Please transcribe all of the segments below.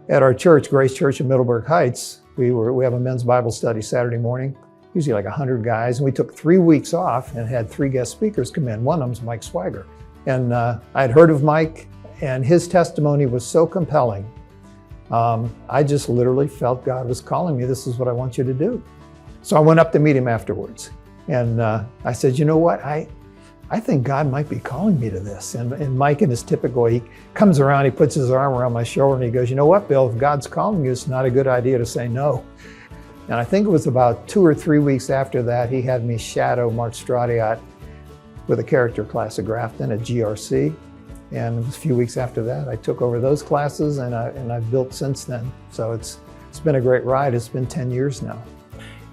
At our church, Grace Church in Middleburg Heights, we have a men's Bible study Saturday morning, usually like 100 guys, and we took 3 weeks off and had 3 guest speakers come in. One of them's Mike Swiger. And I had heard of Mike, and his testimony was so compelling. I just literally felt God was calling me, this is what I want you to do. So I went up to meet him afterwards. And I said, you know what, I think God might be calling me to this. And Mike, in his typical, he comes around, he puts his arm around my shoulder and he goes, you know what, Bill, if God's calling you, it's not a good idea to say no. And I think it was about 2 or 3 weeks after that, he had me shadow Mark Stradiot with a character class at Grafton at GRC. And it was a few weeks after that, I took over those classes and I've built since then. So it's been a great ride. It's been 10 years now.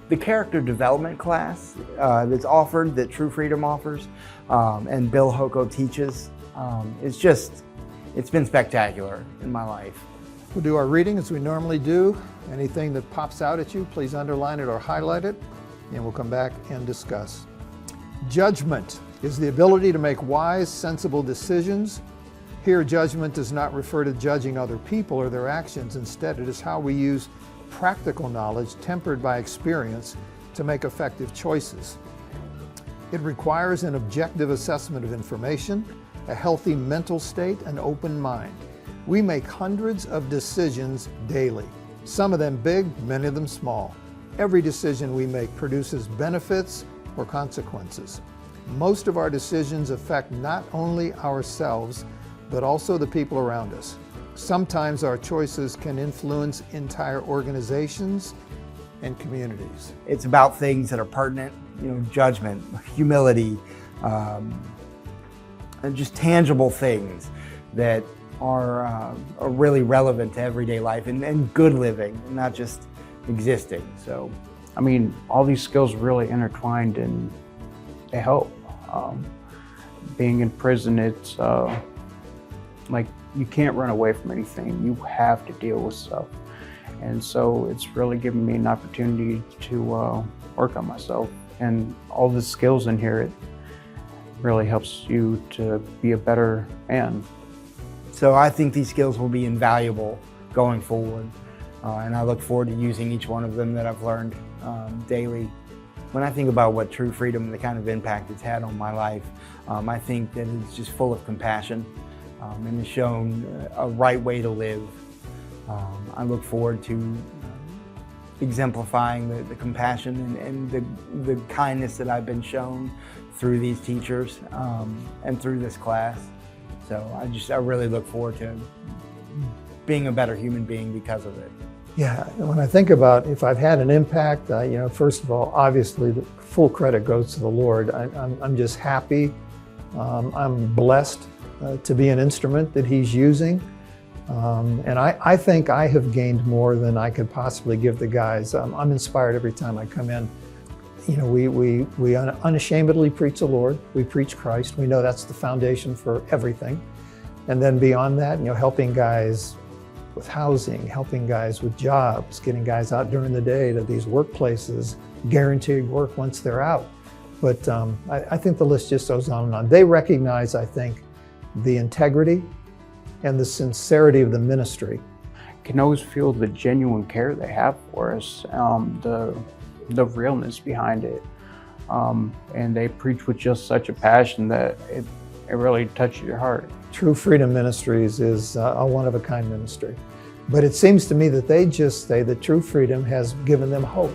The character development class that's offered, that True Freedom offers, and Bill Holko teaches, it's been spectacular in my life. We'll do our reading as we normally do. Anything that pops out at you, please underline it or highlight it, and we'll come back and discuss. Judgment is the ability to make wise, sensible decisions. Here, judgment does not refer to judging other people or their actions. Instead, it is how we use practical knowledge tempered by experience to make effective choices. It requires an objective assessment of information, a healthy mental state, an open mind. We make hundreds of decisions daily, some of them big, many of them small. Every decision we make produces benefits or consequences. Most of our decisions affect not only ourselves, but also the people around us. Sometimes our choices can influence entire organizations and communities. It's about things that are pertinent, judgment, humility, and just tangible things that are really relevant to everyday life and good living, and not just existing. So, I mean, all these skills really intertwined and they help. Being in prison, it's like you can't run away from anything. You have to deal with stuff. And so it's really given me an opportunity to work on myself. And all the skills in here, it really helps you to be a better man. So I think these skills will be invaluable going forward. And I look forward to using each one of them that I've learned daily. When I think about what True Freedom, the kind of impact it's had on my life, I think that it's just full of compassion and has shown a right way to live. I look forward to exemplifying the compassion and the kindness that I've been shown through these teachers and through this class. So I really look forward to being a better human being because of it. Yeah, when I think about if I've had an impact, first of all, obviously the full credit goes to the Lord. I'm just happy. I'm blessed to be an instrument that He's using. And I think I have gained more than I could possibly give the guys. I'm inspired every time I come in. We unashamedly preach the Lord. We preach Christ. We know that's the foundation for everything. And then beyond that, helping guys with housing, helping guys with jobs, getting guys out during the day to these workplaces, guaranteed work once they're out. But I think the list just goes on and on. They recognize, I think, the integrity and the sincerity of the ministry. You can always feel the genuine care they have for us, the realness behind it. And they preach with just such a passion that it really touches your heart. True Freedom Ministries is a one-of-a-kind ministry. But it seems to me that they just say that True Freedom has given them hope.